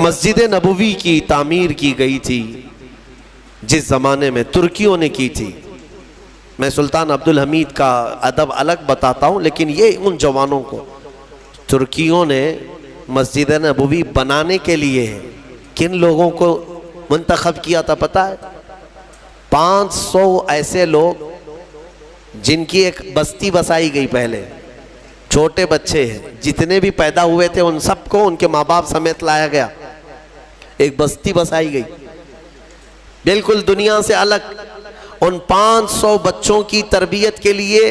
مسجد نبوی کی تعمیر کی گئی تھی جس زمانے میں ترکیوں نے کی تھی. میں سلطان عبدالحمید کا ادب الگ بتاتا ہوں، لیکن یہ ان جوانوں کو ترکیوں نے مسجد نبوی بنانے کے لیے کن لوگوں کو منتخب کیا تھا پتہ ہے؟ 500 ایسے لوگ جن کی ایک بستی بسائی گئی. پہلے چھوٹے بچے ہیں جتنے بھی پیدا ہوئے تھے ان سب کو ان کے ماں باپ سمیت لایا گیا، ایک بستی بسائی گئی بالکل دنیا سے الگ. ان 500 بچوں کی تربیت کے لیے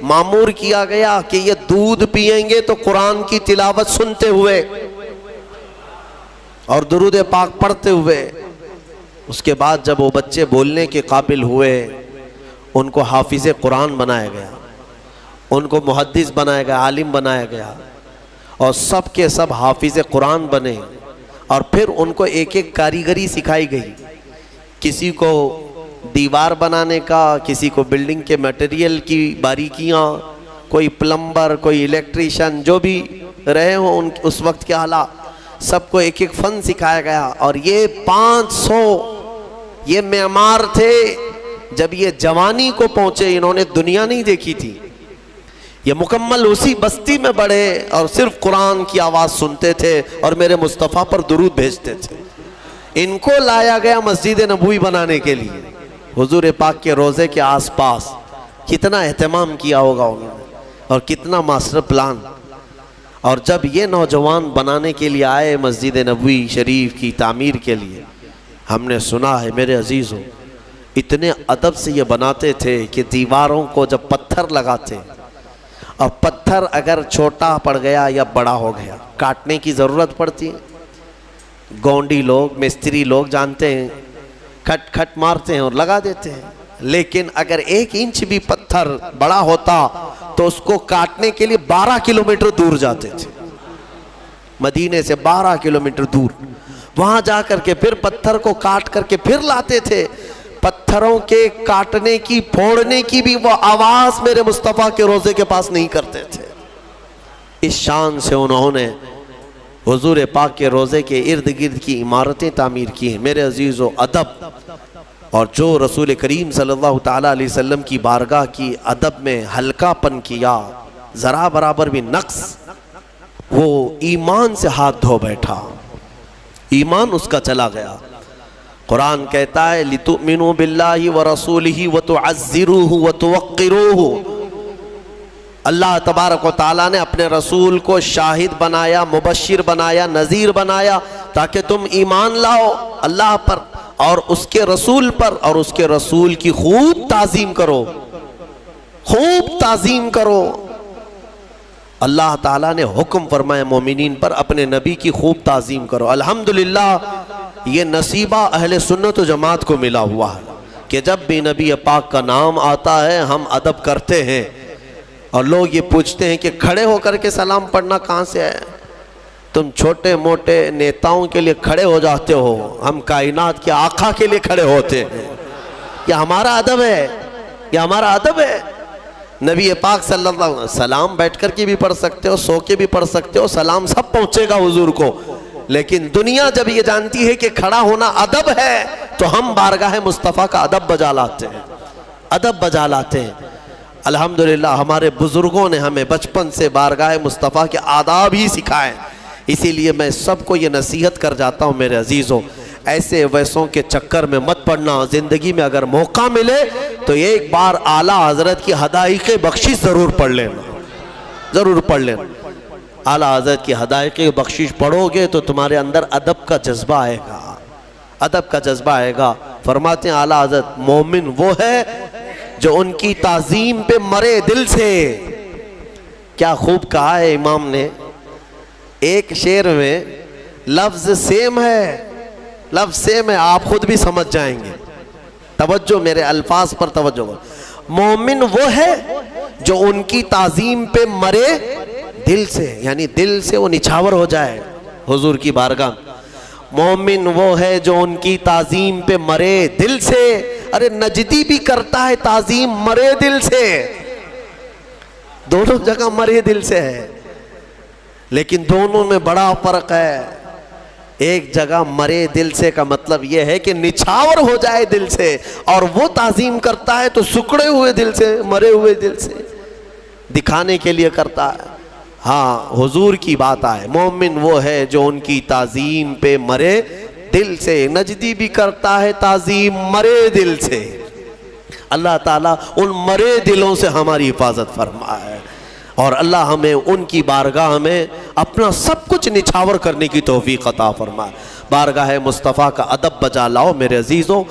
مامور کیا گیا کہ یہ دودھ پئیں گے تو قرآن کی تلاوت سنتے ہوئے اور درود پاک پڑھتے ہوئے. اس کے بعد جب وہ بچے بولنے کے قابل ہوئے ان کو حافظ قرآن بنایا گیا، ان کو محدث بنایا گیا، عالم بنایا گیا، اور سب کے سب حافظ قرآن بنے. اور پھر ان کو ایک ایک کاریگری سکھائی گئی، کسی کو دیوار بنانے کا، کسی کو بلڈنگ کے میٹیریل کی باریکیاں، کوئی پلمبر، کوئی الیکٹریشین، جو بھی رہے ہوں اس وقت کے حالات، سب کو ایک ایک فن سکھایا گیا. اور یہ 500 یہ معمار تھے. جب یہ جوانی کو پہنچے انہوں نے دنیا نہیں دیکھی تھی، یہ مکمل اسی بستی میں بڑھے اور صرف قرآن کی آواز سنتے تھے اور میرے مصطفیٰ پر درود بھیجتے تھے. ان کو لایا گیا مسجد نبوی بنانے کے لیے. حضور پاک کے روضے کے آس پاس کتنا اہتمام کیا ہوگا انہوں نے اور کتنا ماسٹر پلان. اور جب یہ نوجوان بنانے کے لیے آئے مسجد نبوی شریف کی تعمیر کے لیے، ہم نے سنا ہے میرے عزیزوں اتنے ادب سے یہ بناتے تھے کہ دیواروں کو جب پتھر لگاتے اور پتھر اگر چھوٹا پڑ گیا یا بڑا ہو گیا کاٹنے کی ضرورت پڑتی ہے. گونڈی لوگ مستری لوگ جانتے ہیں، کھٹ کھٹ مارتے ہیں اور لگا دیتے ہیں. لیکن اگر 1 انچ بھی پتھر بڑا ہوتا تو اس کو کاٹنے کے لیے 12 کلومیٹر دور جاتے تھے. مدینے سے 12 کلومیٹر دور وہاں جا کر کے پھر پتھر کو کاٹ کر کے پھر لاتے تھے. پتھروں کے کاٹنے کی پھوڑنے کی بھی وہ آواز میرے مصطفیٰ کے روضے کے پاس نہیں کرتے تھے. اس شان سے انہوں نے حضور پاک کے روضے کے ارد گرد کی عمارتیں تعمیر کی ہیں. میرے عزیزو ادب اور جو رسول کریم صلی اللہ تعالیٰ علیہ وسلم کی بارگاہ کی ادب میں ہلکا پن کیا، ذرا برابر بھی نقص، وہ ایمان سے ہاتھ دھو بیٹھا، ایمان اس کا چلا گیا. قرآن کہتا ہے لِتُؤْمِنُوا بِاللَّهِ وَرَسُولِهِ وَتُعَزِّرُوهُ وَتُوَقِّرُوهُ. اللہ تبارک و تعالیٰ نے اپنے رسول کو شاہد بنایا، مبشر بنایا، نذیر بنایا تاکہ تم ایمان لاؤ اللہ پر اور اس کے رسول پر، اور اس کے رسول کی خوب تعظیم کرو، خوب تعظیم کرو. اللہ تعالیٰ نے حکم فرمایا مومنین پر اپنے نبی کی خوب تعظیم کرو. الحمدللہ یہ نصیبہ اہل سنت و جماعت کو ملا ہوا ہے کہ جب بھی نبی پاک کا نام آتا ہے ہم ادب کرتے ہیں. اور لوگ یہ پوچھتے ہیں کہ کھڑے ہو کر کے سلام پڑھنا کہاں سے ہے؟ تم چھوٹے موٹے نیتاؤں کے لیے کھڑے ہو جاتے ہو، ہم کائنات کے آقا کے لیے کھڑے ہوتے ہیں. یہ ہمارا ادب ہے، یہ ہمارا ادب ہے. نبی پاک صلی اللہ علیہ وسلم سلام بیٹھ کر کے بھی پڑھ سکتے ہو، سو کے بھی پڑھ سکتے ہو، سلام سب پہنچے گا حضور کو. لیکن دنیا جب یہ جانتی ہے کہ کھڑا ہونا ادب ہے تو ہم بارگاہ مصطفیٰ کا ادب بجا لاتے ہیں، ادب بجا لاتے ہیں. الحمدللہ ہمارے بزرگوں نے ہمیں بچپن سے بارگاہ مصطفیٰ کے آداب ہی سکھائے. اسی لیے میں سب کو یہ نصیحت کر جاتا ہوں میرے عزیزوں، ایسے ویسوں کے چکر میں مت پڑنا. زندگی میں اگر موقع ملے تو ایک بار اعلیٰ حضرت کی حدائق بخشش ضرور پڑھ لینا، ضرور پڑھ لینا. اعلیٰ حضرت کی حدائق بخشش پڑھو گے تو تمہارے اندر ادب کا جذبہ آئے گا، ادب کا جذبہ آئے گا. فرماتے ہیں اعلیٰ حضرت مومن وہ ہے جو ان کی تعظیم پہ مرے دل سے. کیا خوب کہا ہے امام نے. ایک شعر میں لفظ سیم ہے، لفظ سیم ہے، آپ خود بھی سمجھ جائیں گے. توجہ میرے الفاظ پر توجہ. مومن وہ ہے جو ان کی تعظیم پہ مرے دل سے، یعنی دل سے وہ نچھاور ہو جائے حضور کی بارگاہ. مومن وہ ہے جو ان کی تعظیم پہ مرے دل سے. ارے نجدی بھی کرتا ہے تعظیم مرے دل سے، دونوں جگہ مرے دل سے ہے، لیکن دونوں میں بڑا فرق ہے. ایک جگہ مرے دل سے کا مطلب یہ ہے کہ نچھاور ہو جائے دل سے، اور وہ تعظیم کرتا ہے تو سکڑے ہوئے دل سے، مرے ہوئے دل سے، دکھانے کے لیے کرتا ہے۔ ہاں حضور کی بات آئے، مومن وہ ہے جو ان کی تعظیم پہ مرے دل سے۔ نجدی بھی کرتا ہے تعظیم مرے دل سے۔ اللہ تعالیٰ ان مرے دلوں سے ہماری حفاظت فرمائے، اور اللہ ہمیں ان کی بارگاہ میں اپنا سب کچھ نچھاور کرنے کی توفیق عطا فرمائے۔ بارگاہ مصطفیٰ کا ادب بجا لاؤ میرے عزیزوں۔